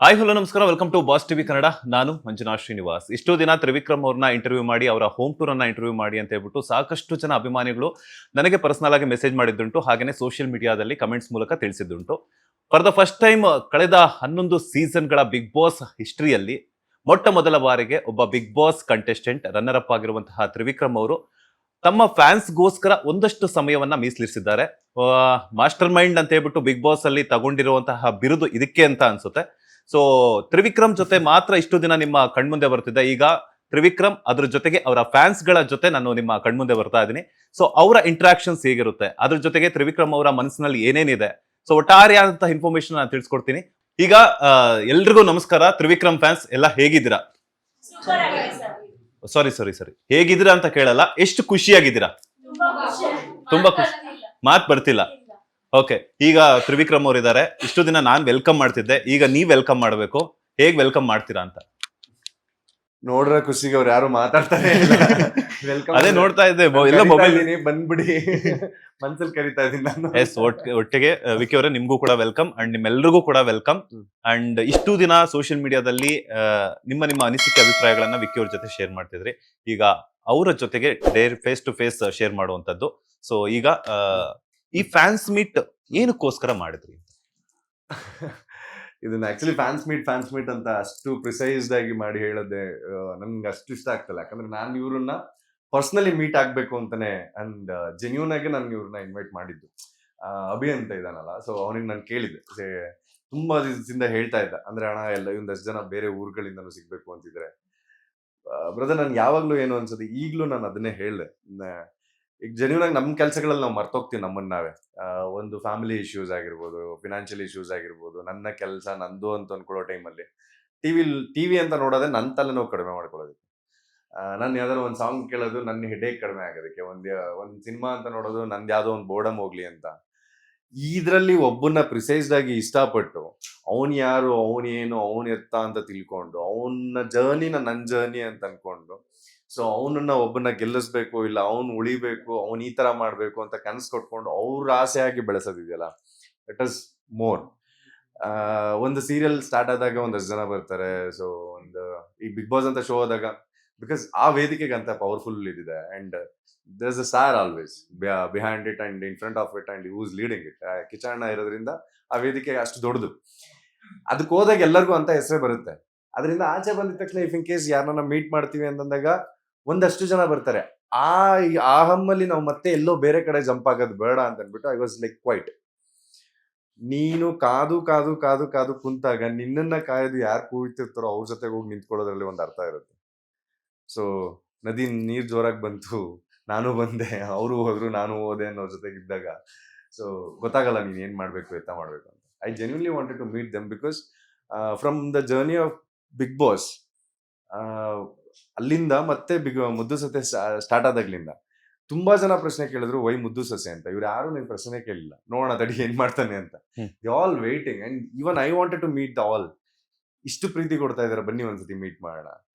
Hi hello ನಮಸ್ಕಾರ, welcome to Boss TV Kannada. ನಾನು ಮಂಜುನಾಥ್ ಶ್ರೀನಿವಾಸ್. ಇಷ್ಟು ದಿನ ತ್ರಿವಿಕ್ರಮ್ ಅವ್ರನ್ನ ಇಂಟರ್ವ್ಯೂ ಮಾಡಿ, ಅವರ ಹೋಮ್ ಟೂರ್ ಅನ್ನ ಇಂಟರ್ವ್ಯೂ ಮಾಡಿ ಅಂತ ಹೇಳ್ಬಿಟ್ಟು ಸಾಕಷ್ಟು ಜನ ಅಭಿಮಾನಿಗಳು ನನಗೆ ಪರ್ಸನಲ್ ಆಗಿ ಮೆಸೇಜ್ ಮಾಡಿದ್ದುಂಟು. ಹಾಗೇನೆ ಸೋಷಿಯಲ್ ಮೀಡಿಯಾದಲ್ಲಿ ಕಮೆಂಟ್ಸ್ ಮೂಲಕ ತಿಳಿಸಿದ್ದುಂಟು. ಫಾರ್ ದ ಫಸ್ಟ್ ಟೈಮ್ ಕಳೆದ 11 ಸೀಸನ್ಗಳ ಬಿಗ್ ಬಾಸ್ ಹಿಸ್ಟ್ರಿಯಲ್ಲಿ ಮೊಟ್ಟ ಮೊದಲ ಬಾರಿಗೆ ಒಬ್ಬ Bigg Boss contestant runner up ಆಗಿರುವಂತಹ ತ್ರಿವಿಕ್ರಮ್ ಅವರು ತಮ್ಮ ಫ್ಯಾನ್ಸ್ಗೋಸ್ಕರ ಒಂದಷ್ಟು ಸಮಯವನ್ನ ಮೀಸಲಿರಿಸಿದ್ದಾರೆ. ಮಾಸ್ಟರ್ ಮೈಂಡ್ ಅಂತ ಹೇಳ್ಬಿಟ್ಟು ಬಿಗ್ ಬಾಸ್ ಅಲ್ಲಿ ತಗೊಂಡಿರುವಂತಹ ಬಿರುದು ಇದಕ್ಕೆ ಅಂತ ಅನ್ಸುತ್ತೆ. ಸೊ ತ್ರಿವಿಕ್ರಮ್ ಜೊತೆ ಮಾತ್ರ ಇಷ್ಟು ದಿನ ನಿಮ್ಮ ಕಣ್ಮುಂದೆ ಬರ್ತಿದ್ದೆ. ಈಗ ತ್ರಿವಿಕ್ರಮ್ ಅದ್ರ ಜೊತೆಗೆ ಅವರ ಫ್ಯಾನ್ಸ್ ಗಳ ಜೊತೆ ನಾನು ನಿಮ್ಮ ಕಣ್ಮುಂದೆ ಬರ್ತಾ ಇದ್ದೀನಿ. ಸೊ ಅವರ ಇಂಟ್ರಾಕ್ಷನ್ಸ್ ಹೇಗಿರುತ್ತೆ, ಅದ್ರ ಜೊತೆಗೆ ತ್ರಿವಿಕ್ರಮ್ ಅವರ ಮನಸ್ಸಿನಲ್ಲಿ ಏನೇನಿದೆ, ಸೊ ಒಟ್ಟಾರೆಯಾದಂತಹ ಇನ್ಫಾರ್ಮೇಶನ್ ನಾನು ತಿಳಿಸ್ಕೊಡ್ತೀನಿ. ಈಗ ಎಲ್ರಿಗೂ ನಮಸ್ಕಾರ. ತ್ರಿವಿಕ್ರಮ್ ಫ್ಯಾನ್ಸ್ ಎಲ್ಲ ಹೇಗಿದ್ದೀರಾ? ಸಾರಿ ಹೇಗಿದ್ದೀರಾ ಅಂತ ಕೇಳಲ್ಲ, ಎಷ್ಟು ಖುಷಿಯಾಗಿದ್ದೀರಾ? ತುಂಬಾ ಖುಷಿ. ಮಾತ್ ಬರ್ತಿಲ್ಲ. ಓಕೆ, ಈಗ ತ್ರಿವಿಕ್ರಮ್ ಅವ್ರು ಇದ್ದಾರೆ. ಇಷ್ಟು ದಿನ ನಾನ್ ವೆಲ್ಕಮ್ ಮಾಡ್ತಿದ್ದೆ, ಈಗ ನೀವ್ ವೆಲ್ಕಮ್ ಮಾಡ್ಬೇಕು. ಹೇಗ್ ವೆಲ್ಕಮ್ ಮಾಡ್ತೀರಾ ಅಂತ ನೋಡ್ರ ಖುಷಿಗೆ ಅವ್ರು ಯಾರು ಮಾತಾಡ್ತಾರೆ. ಅದೇ ನೋಡ್ತಾ ಇದ್ದೆ, ಎಲ್ಲ ಮೊಬೈಲ್ ಬಂದ್ಬಿಡಿ ಮನ್ಸಲ್ಲಿ ಕರಿತಾ ಇದೀನಿ ನಾನು. ಎಸ್, ಒಟ್ಟಿಗೆ ವಿಕಿ ಅವರೇ ನಿಮ್ಗೂ ಕೂಡ ವೆಲ್ಕಮ್ ಅಂಡ್ ನಿಮ್ಮೆಲ್ರಿಗೂ ಕೂಡ ವೆಲ್ಕಮ್. ಅಂಡ್ ಇಷ್ಟು ದಿನ ಸೋಷಿಯಲ್ ಮೀಡಿಯಾದಲ್ಲಿ ನಿಮ್ಮ ಅನಿಸಿಕೆ ಅಭಿಪ್ರಾಯಗಳನ್ನ ವಿಕಿ ಅವ್ರ ಜೊತೆ ಶೇರ್ ಮಾಡ್ತಿದ್ರಿ. ಈಗ ಅವರ ಜೊತೆಗೆ ಫೇಸ್ ಟು ಫೇಸ್ ಶೇರ್ ಮಾಡುವಂತದ್ದು. ಸೊ ಈಗ ಈ ಫ್ಯಾನ್ಸ್ ಮೀಟ್ ಏನಕ್ಕೋಸ್ಕರ ಮಾಡಿದ್ರಿ? ಇದನ್ನ ಆಕ್ಚುಲಿ ಫ್ಯಾನ್ಸ್ ಮೀಟ್ ಅಂತ ಅಷ್ಟು ಪ್ರಿಸೈಸ್ಡ್ ಆಗಿ ಮಾಡಿ ಹೇಳೋದೆ ನನ್ಗೆ ಅಷ್ಟು ಇಷ್ಟ ಆಗ್ತಲ್ಲ. ಯಾಕಂದ್ರೆ ನಾನು ಇವ್ರನ್ನ ಪರ್ಸನಲಿ ಮೀಟ್ ಆಗ್ಬೇಕು ಅಂತಾನೆ ಅಂಡ್ ಜೆನ್ಯೂನ್ ಆಗಿ ನಾನು ಇವ್ರನ್ನ ಇನ್ವೈಟ್ ಮಾಡಿದ್ದು. ಅಭಿ ಅಂತ ಇದಾನಲ್ಲ, ಸೊ ಅವನಿಗೆ ನಾನು ಕೇಳಿದ್ದೆ, ತುಂಬಾ ದಿವಸದಿಂದ ಹೇಳ್ತಾ ಇದ್ದ, ಅಂದ್ರೆ ಅಣ್ಣ ಎಲ್ಲ ಒಂದಷ್ಟು ಜನ ಬೇರೆ ಊರುಗಳಿಂದನೂ ಸಿಗ್ಬೇಕು ಅಂತಿದ್ರೆ. ಬ್ರದರ್, ನನ್ಗೆ ಯಾವಾಗ್ಲೂ ಏನು ಅನ್ಸುತ್ತೆ, ಈಗ್ಲೂ ನಾನು ಅದನ್ನೇ ಹೇಳ್ದೆ. ಈಗ ಜೆನ್ಯೂನ್ ಆಗಿ ನಮ್ಮ ಕೆಲಸಗಳಲ್ಲಿ ನಾವು ಮರ್ತೋಗ್ತೀವಿ ನಮ್ಮನ್ನ ನಾವೇ. ಒಂದು ಫ್ಯಾಮಿಲಿ ಇಶ್ಯೂಸ್ ಆಗಿರ್ಬೋದು, ಫಿನಾನ್ಷಿಯಲ್ ಇಶ್ಯೂಸ್ ಆಗಿರ್ಬೋದು, ನನ್ನ ಕೆಲಸ ನಂದು ಅಂತ ಅನ್ಕೊಳ್ಳೋ ಟೈಮಲ್ಲಿ ಟಿವಿ ಅಂತ ನೋಡೋದೇ ನನ್ನ ತಲೆನೋವು ಕಡಿಮೆ ಮಾಡ್ಕೊಳ್ಳೋದಕ್ಕೆ. ನಾನು ಯಾವ್ದಾದ್ರು ಒಂದು ಸಾಂಗ್ ಕೇಳೋದು ನನ್ನ ಹೆಡೇಕ್ ಕಡಿಮೆ ಆಗೋದಕ್ಕೆ, ಒಂದು ಸಿನಿಮಾ ಅಂತ ನೋಡೋದು ನಂದು ಯಾವ್ದೋ ಒಂದು ಬೋರ್ಡಮ್ ಹೋಗ್ಲಿ ಅಂತ. ಇದ್ರಲ್ಲಿ ಒಬ್ಬನ್ನ ಪ್ರಿಸೈಸ್ಡ್ ಆಗಿ ಇಷ್ಟಪಟ್ಟು ಅವನ್ ಯಾರು, ಅವನೇನು, ಅವನ್ ಎತ್ತ ಅಂತ ತಿಳ್ಕೊಂಡು ಅವನ ಜರ್ನಿನ ನನ್ನ ಜರ್ನಿ ಅಂತ ಅನ್ಕೊಂಡು, ಸೊ ಅವನನ್ನ ಒಬ್ಬನ ಗೆಲ್ಲಿಸ್ಬೇಕು, ಇಲ್ಲ ಅವ್ನ್ ಉಳಿಬೇಕು, ಅವ್ನ್ ಈ ತರ ಮಾಡ್ಬೇಕು ಅಂತ ಕನಸು ಕೊಟ್ಕೊಂಡು ಅವ್ರ ಆಸೆಯಾಗಿ ಬೆಳೆಸೋದಿದೆಯಲ್ಲ, ಇಟ್ ಇಸ್ ಮೋರ್. ಒಂದು ಸೀರಿಯಲ್ ಸ್ಟಾರ್ಟ್ ಆದಾಗ ಒಂದಷ್ಟು ಜನ ಬರ್ತಾರೆ. ಸೊ ಈ ಬಿಗ್ ಬಾಸ್ ಅಂತ ಶೋ ಆದಾಗ, ಬಿಕಾಸ್ ಆ ವೇದಿಕೆಗೆ ಅಂತ ಪವರ್ಫುಲ್ ಇದಿದೆ and there is a star always behind it and in front of it and who's leading it. Kichanna ಇರೋದ್ರಿಂದ ಆ ವೇದಿಕೆ ಅಷ್ಟು ದೊಡ್ಡದು. ಅದಕ್ಕೆ ಹೋದಾಗ ಎಲ್ಲರಿಗೂ ಅಂತ ಹೆಸರೇ ಬರುತ್ತೆ. ಅದರಿಂದ ಆಚೆ ಬಂದಿದ ತಕ್ಷಣ ಇಫ್ ಇನ್ ಕೇಸ್ ಯಾರನ್ನ ಮೀಟ್ ಮಾಡ್ತೀವಿ ಅಂತಂದಾಗ ಒಂದಷ್ಟು ಜನ ಬರ್ತಾರೆ. ಆ ಹಮ್ಮಲ್ಲಿ ನಾವು ಮತ್ತೆ ಎಲ್ಲೋ ಬೇರೆ ಕಡೆ ಜಂಪ್ ಆಗೋದು ಬೇಡ ಅಂತ ಅಂದ್ಬಿಟ್ಟು ಐ ವಾಸ್ ಲೈಕ್ ಕ್ವೈಟ್. ನೀನು ಕಾದು ಕಾದು ಕಾದು ಕಾದು ಕುಂತಾಗ ನಿನ್ನನ್ನ ಕಾಯ್ದು ಯಾರು ಕೂಯ್ತಿರ್ತಾರೋ ಅವ್ರ ಜೊತೆಗೆ ಹೋಗಿ ನಿಂತ್ಕೊಳ್ಳೋದ್ರಲ್ಲಿ ಒಂದು ಅರ್ಥ ಇರುತ್ತೆ. ಸೊ ನದಿ ನೀರ್ ಜೋರಾಗಿ ಬಂತು, ನಾನು ಬಂದೆ, ಅವರು ಹೋದ್ರು ನಾನು ಹೋದೆ ಅನ್ನೋ ಜೊತೆಗಿದ್ದಾಗ ಸೊ ಗೊತ್ತಾಗಲ್ಲ ನೀನ್ ಏನ್ ಮಾಡ್ಬೇಕು, ಎತ್ತ ಮಾಡ್ಬೇಕು ಅಂತ. I genuinely wanted to meet them because from the journey of Bigg Boss, ಅಲ್ಲಿಂದ ಮತ್ತೆ ಮುದ್ದು ಸತೆ ಸ್ಟಾರ್ಟ್ ಆದಾಗ್ಲಿಂದ ತುಂಬಾ ಜನ ಪ್ರಶ್ನೆ ಕೇಳಿದ್ರು, ವೈ ಮುದ್ದು ಸೊಸೆ ಅಂತ. ಇವ್ರು ಯಾರು ನಿನ್ ಪ್ರಶ್ನೆ ಕೇಳಿಲ್ಲ, ನೋಡೋಣ ತಡಿ ಏನ್ ಮಾಡ್ತಾನೆ ಅಂತ. They all waiting and even I wanted to meet the all. ಇಷ್ಟು ಪ್ರೀತಿ ಕೊಡ್ತಾ ಇದಾರೆ, ಬನ್ನಿ ಒಂದ್ಸತಿ ಮೀಟ್ ಮಾಡೋಣ.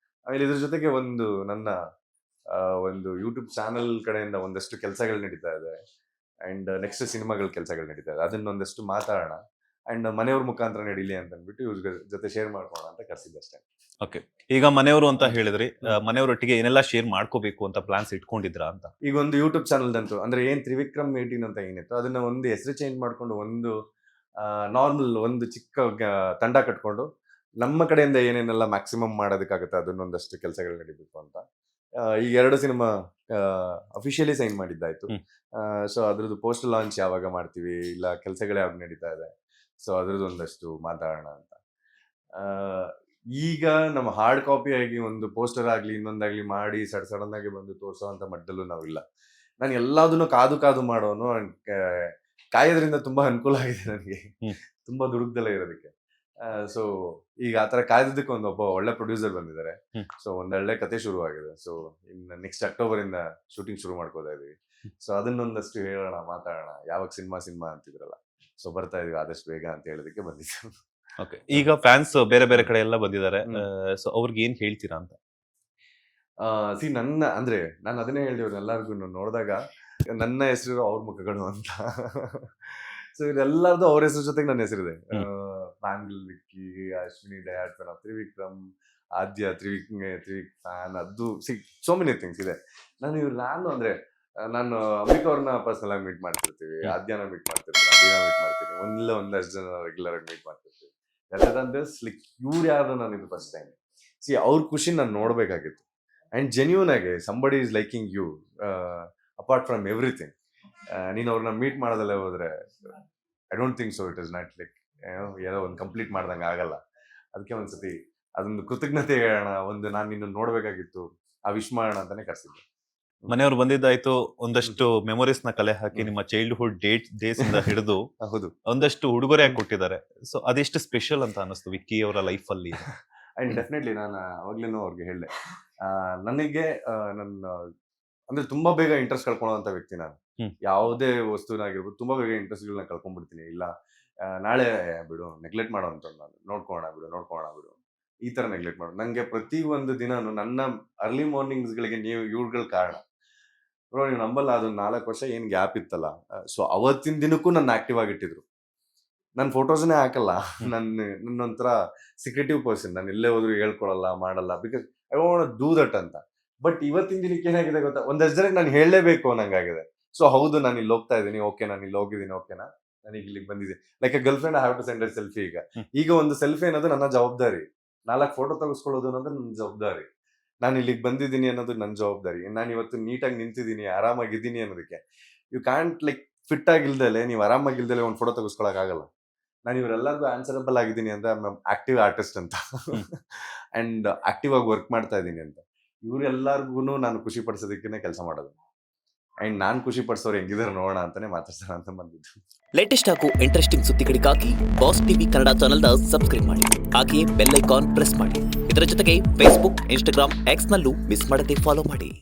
ಆಮೇಲೆ ಇದ್ರ ಜೊತೆಗೆ ನನ್ನ ಒಂದು ಯೂಟ್ಯೂಬ್ ಚಾನೆಲ್ ಕಡೆಯಿಂದ ಒಂದಷ್ಟು ಕೆಲಸಗಳು ನಡೀತಾ ಇದೆ ಅಂಡ್ ನೆಕ್ಸ್ಟ್ ಸಿನಿಮಾಗಳ ಕೆಲಸಗಳು ನಡೀತಾ ಇದೆ. ಅದನ್ನೊಂದಷ್ಟು ಮಾತಾಡೋಣ ಅಂಡ್ ಮನೆಯವ್ರ ಮುಖಾಂತರ ನಡೀಲಿ ಅಂತ ಅಂದ್ಬಿಟ್ಟು ಇವ್ರ ಜೊತೆ ಶೇರ್ ಮಾಡ್ಕೋಣ ಅಂತ ಕರ್ಸಿದ್ದಷ್ಟೇ. ಓಕೆ, ಈಗ ಮನೆಯವರು ಅಂತ ಹೇಳಿದ್ರಿ, ಮನೆಯವರೊಟ್ಟಿಗೆ ಏನೆಲ್ಲ ಶೇರ್ ಮಾಡ್ಕೋಬೇಕು ಅಂತ ಪ್ಲಾನ್ಸ್ ಇಟ್ಕೊಂಡಿದ್ರಾ ಅಂತ? ಈಗ ಒಂದು ಯೂಟ್ಯೂಬ್ ಚಾನಲ್ ಅಂತೂ ಅಂದ್ರೆ ಏನ್ ತ್ರಿವಿಕ್ರಮ್ 18 ಅಂತ ಏನಿತ್ತು, ಅದನ್ನ ಒಂದು ಹೆಸರು ಚೇಂಜ್ ಮಾಡ್ಕೊಂಡು ಒಂದು ನಾರ್ಮಲ್ ಒಂದು ಚಿಕ್ಕ ತಂಡ ಕಟ್ಕೊಂಡು ನಮ್ಮ ಕಡೆಯಿಂದ ಏನೇನೆಲ್ಲ ಮ್ಯಾಕ್ಸಿಮಮ್ ಮಾಡೋದಕ್ಕಾಗುತ್ತೆ ಅದನ್ನೊಂದಷ್ಟು ಕೆಲಸಗಳು ನಡೀಬೇಕು ಅಂತ. ಈಗ 2 ಸಿನಿಮಾ ಅಫಿಷಿಯಲಿ ಸೈನ್ ಮಾಡಿದ್ದಾಯ್ತು. ಸೊ ಅದ್ರದ್ದು ಪೋಸ್ಟ್ ಲಾಂಚ್ ಯಾವಾಗ ಮಾಡ್ತೀವಿ, ಇಲ್ಲ ಕೆಲಸಗಳು ಯಾವಾಗ ನಡೀತಾ ಇದೆ, ಸೊ ಅದ್ರದ್ದು ಒಂದಷ್ಟು ಮಾತಾಡೋಣ ಅಂತ. ಈಗ ನಮ್ಮ ಹಾರ್ಡ್ ಕಾಪಿ ಆಗಿ ಒಂದು ಪೋಸ್ಟರ್ ಆಗ್ಲಿ ಇನ್ನೊಂದಾಗ್ಲಿ ಮಾಡಿ ಸಡನ್ ಆಗಿ ಬಂದು ತೋರ್ಸೋಂತ ಮಟ್ಟದಲ್ಲೂ ನಾವಿಲ್ಲ. ನಾನು ಎಲ್ಲದನ್ನು ಕಾದು ಕಾದು ಮಾಡೋನು. ಕಾಯೋದ್ರಿಂದ ತುಂಬಾ ಅನುಕೂಲ ಆಗಿದೆ ನನಗೆ, ತುಂಬಾ ದುಡುಕ್ದಲ್ಲೇ ಇರೋದಕ್ಕೆ. ಸೊ ಈಗ ಆತರ ಕಾಯ್ದಕ್ಕೆ ಒಬ್ಬ ಒಳ್ಳೆ ಪ್ರೊಡ್ಯೂಸರ್ ಬಂದಿದ್ದಾರೆ. ಸೊ ಒಂದೊಳ್ಳೆ ಕತೆ ಶುರು ಆಗಿದೆ. ಸೊ ಇನ್ನು ನೆಕ್ಸ್ಟ್ ಅಕ್ಟೋಬರ್ ಇಂದ ಶೂಟಿಂಗ್ ಶುರು ಮಾಡ್ಕೋತಾ ಇದೀವಿ. ಸೊ ಅದನ್ನೊಂದಷ್ಟು ಹೇಳೋಣ, ಮಾತಾಡೋಣ. ಯಾವಾಗ ಸಿನಿಮಾ ಅಂತಿದ್ರಲ್ಲ, ಸೊ ಬರ್ತಾ ಇದೀವಿ ಆದಷ್ಟು ಬೇಗ ಅಂತ ಹೇಳೋದಕ್ಕೆ ಬಂದಿದ್ದು. ಓಕೆ, ಈಗ ಫ್ಯಾನ್ಸ್ ಬೇರೆ ಬೇರೆ ಕಡೆ ಎಲ್ಲ ಬಂದಿದ್ದಾರೆ. ಸೊ ಅವ್ರಿಗೆ ಏನ್ ಹೇಳ್ತೀರಾ ಅಂತ? ನಾನು ಅದನ್ನೇ ಹೇಳಿದ್ರು ಎಲ್ಲರಿಗೂ ನೋಡಿದಾಗ, ನನ್ನ ಹೆಸರು ಅವ್ರ ಮುಖಗಳು ಅಂತ. ಸೊ ಇದೆಲ್ಲರದು ಅವ್ರ ಹೆಸರು ಜೊತೆಗೆ ನನ್ನ ಹೆಸರಿದೆ. ಪ್ಯಾಂಗಲ್ ವಿಕ್ಕಿ, ಅಶ್ವಿನಿ ಡಯಾಟ್ fan of Trivikram, Aadya Trivik fan, ಅದು ಸೋ ಮೆನಿ ಥಿಂಗ್ಸ್ ಇದೆ. ನಾನು ಅಂದ್ರೆ ನಾನು ಅಂಬಿಕಾ ಅವ್ರನ್ನ ಪರ್ಸನಲ್ ಆಗಿ ಮೀಟ್ ಮಾಡ್ತಿರ್ತೀವಿ, ಆದ್ಯನ ಮೀಟ್ ಮಾಡ್ತಿರ್ತೀನಿ, ಅಭಿನ ಮೀಟ್ ಮಾಡ್ತೀನಿ, ಒಂದಷ್ಟು ಜನ ರೆಗ್ಯುಲರ್ ಆಗಿ ಮೀಟ್ ಮಾಡ್ತಿರ್ತೀವಿ. ಲೈಕ್ ಇವ್ರು ಯಾರು ನಾನು ಇದು ಫಸ್ಟ್ ಟೈಮ್ ಅವ್ರ ಖುಷಿ ನಾನು ನೋಡ್ಬೇಕಾಗಿತ್ತು. ಅಂಡ್ ಜೆನ್ಯೂನ್ ಆಗಿ somebody is liking you apart from everything. ನೀನು ಅವ್ರನ್ನ ಮೀಟ್ ಮಾಡೋದಲ್ಲೇ ಹೋದ್ರೆ I don't think so it is not like ಏನೋ ಒಂದು ಕಂಪ್ಲೀಟ್ ಮಾಡ್ದಂಗೆ ಆಗಲ್ಲ. ಅದಕ್ಕೆ ಒಂದ್ಸತಿ ಅದೊಂದು ಕೃತಜ್ಞತೆ ಹೇಳೋಣ, ನಾನು ನಿನ್ನ ನೋಡ್ಬೇಕಾಗಿತ್ತು, ಆ ವಿಶ್ ಮಾಡೋಣ ಅಂತಾನೆ ಕರ್ಸಿದ್ದೆ. ಮನೆಯವ್ರು ಬಂದಿದ್ದಾಯ್ತು, ಒಂದಷ್ಟು ಮೆಮೊರೀಸ್ ನ ಕಲೆ ಹಾಕಿ ನಿಮ್ಮ ಚೈಲ್ಡ್ಹುಡ್ ಡೇಸ್ ಇಂದ ಹಿಡಿದು ಹೌದು, ಒಂದಷ್ಟು ಉಡುಗೊರೆ ಕೊಟ್ಟಿದ್ದಾರೆ. ಸೊ ಅದೆಷ್ಟು ಸ್ಪೆಷಲ್ ಅಂತ ಅನಿಸ್ತು ವಿಕ್ಕಿ ಅವರ ಲೈಫ್ ಅಲ್ಲಿ? ಅಂಡ್ ಡೆಫಿನೆಟ್ಲಿ ನಾನು ಅವಾಗ್ಲೇನೋ ಅವ್ರಿಗೆ ಹೇಳಿದೆ, ನನಗೆ ನನ್ನ ಅಂದ್ರೆ ತುಂಬಾ ಬೇಗ ಇಂಟ್ರೆಸ್ಟ್ ಕಳ್ಕೊಳ್ಳೋಂತ ವ್ಯಕ್ತಿ ನಾನು. ಯಾವುದೇ ವಸ್ತುನಾಗಿರ್ಬೋದು ತುಂಬಾ ಬೇಗ ಇಂಟ್ರೆಸ್ಟ್ಗಳನ್ನ ಕಳ್ಕೊಂಡ್ಬಿಡ್ತೀನಿ. ಇಲ್ಲ ನಾಳೆ ಬಿಡು ನೆಗ್ಲೆಕ್ಟ್ ಮಾಡೋ ಅಂತ, ನಾನು ನೋಡ್ಕೋಣ ಬಿಡು ಈ ತರ ನೆಗ್ಲೆಕ್ಟ್ ಮಾಡೋದು. ನಂಗೆ ಪ್ರತಿ ಒಂದು ದಿನಾನು ನನ್ನ ಅರ್ಲಿ ಮಾರ್ನಿಂಗ್ಸ್ ಗಳಿಗೆ ಇವ್ರುಗಳ ಕಾರಣ. ಬ್ರೋ ನೀವು ನಂಬಲ್ಲ, ಅದು 4 ವರ್ಷ ಏನ್ ಗ್ಯಾಪ್ ಇತ್ತಲ್ಲ, ಸೊ ಅವತ್ತಿನ ದಿನಕ್ಕೂ ನನ್ನ ಆಕ್ಟಿವ್ ಆಗಿಟ್ಟಿದ್ರು. ನನ್ನ ಫೋಟೋಸ್ನೇ ಹಾಕಲ್ಲ, ನನ್ನೊಂಥರ ಸೀಕ್ರೆಟಿವ್ ಪರ್ಸನ್, ನಾನು ಎಲ್ಲೇ ಹೋದ್ರು ಹೇಳ್ಕೊಳಲ್ಲ, ಮಾಡಲ್ಲ, because I want do that ಅಂತ. ಬಟ್ ಇವತ್ತಿನ ದಿನಕ್ಕೆ ಏನಾಗಿದೆ ಗೊತ್ತಾ, ಒಂದಷ್ಟು ಜನಕ್ಕೆ ನಾನು ಹೇಳಲೇಬೇಕು ಅನ್ನಂಗಾಗಿದೆ. ಸೊ ಹೌದು, ನಾನು ಇಲ್ಲಿ ಹೋಗ್ತಾ ಇದ್ದೀನಿ, ಓಕೆ, ನಾನು ಇಲ್ಲಿ ಹೋಗಿದ್ದೀನಿ, ಓಕೆನಾ, ನನಗೆ ಇಲ್ಲಿಗೆ ಬಂದಿದೆ. Like a girlfriend I have to send a selfie. ಈಗ ಒಂದು ಸೆಲ್ಫಿ ಅನ್ನೋದು ನನ್ನ ಜವಾಬ್ದಾರಿ, 4 ಫೋಟೋ ತೆಗೆಸ್ಕೊಳ್ಳೋದು ಅನ್ನೋದು ನನ್ನ ಜವಾಬ್ದಾರಿ, ನಾನು ಇಲ್ಲಿಗೆ ಬಂದಿದ್ದೀನಿ ಅನ್ನೋದು ನನ್ನ ಜವಾಬ್ದಾರಿ. ನಾನು ಇವತ್ತು ನೀಟಾಗಿ ನಿಂತಿದ್ದೀನಿ, ಆರಾಮಾಗಿದ್ದೀನಿ ಅನ್ನೋದಕ್ಕೆ. ಯು ಕ್ಯಾಂಟ್ ಲೈಕ್ ಫಿಟ್ ಆಗಿಲ್ದಲೆ, ನೀವು ಆರಾಮಾಗಿಲ್ದಲೆ ಒಂದು ಫೋಟೋ ತೆಗೆಸ್ಕೊಳಕ್ ಆಗಲ್ಲ. ನಾನು ಇವರೆಲ್ಲರಿಗೂ ಆನ್ಸರಬಲ್ ಆಗಿದ್ದೀನಿ ಅಂದ್ರೆ ಆಕ್ಟಿವ್ ಆರ್ಟಿಸ್ಟ್ ಅಂತ ಅಂಡ್ ಆಕ್ಟಿವ್ ಆಗಿ ವರ್ಕ್ ಮಾಡ್ತಾ ಇದ್ದೀನಿ ಅಂತ. ಇವರೆಲ್ಲರಿಗೂ ನಾನು ಖುಷಿ ಪಡಿಸೋದಕ್ಕೆ ಕೆಲಸ ಮಾಡೋದು. ಅಂಡ್ ನಾನು ಖುಷಿ ಪಡಿಸೋರು ಹೆಂಗಿದಾರೆ ನೋಡೋಣ ಅಂತಾನೆ ಮಾತಾಡ್ಸೋಣ ಅಂತ ಬಂದಿದ್ದು. ಲೇಟೆಸ್ಟ್ ಹಾಗೂ ಇಂಟ್ರೆಸ್ಟಿಂಗ್ ಸುದ್ದಿಗಳಿಗಾಗಿ ಬಾಸ್ ಟಿವಿ ಕನ್ನಡ ಚಾನೆಲ್ನ ಸಬ್ಸ್ಕ್ರೈಬ್ ಮಾಡಿ, ಹಾಗೆಯೇ ಬೆಲ್ ಐಕಾನ್ ಪ್ರೆಸ್ ಮಾಡಿ. ಇದರ ಜೊತೆಗೆ ಫೇಸ್ಬುಕ್, ಇನ್ಸ್ಟಾಗ್ರಾಮ್, ಎಕ್ಸ್ ನಲ್ಲೂ ಮಿಸ್ ಮಾಡದೆ ಫಾಲೋ ಮಾಡಿ.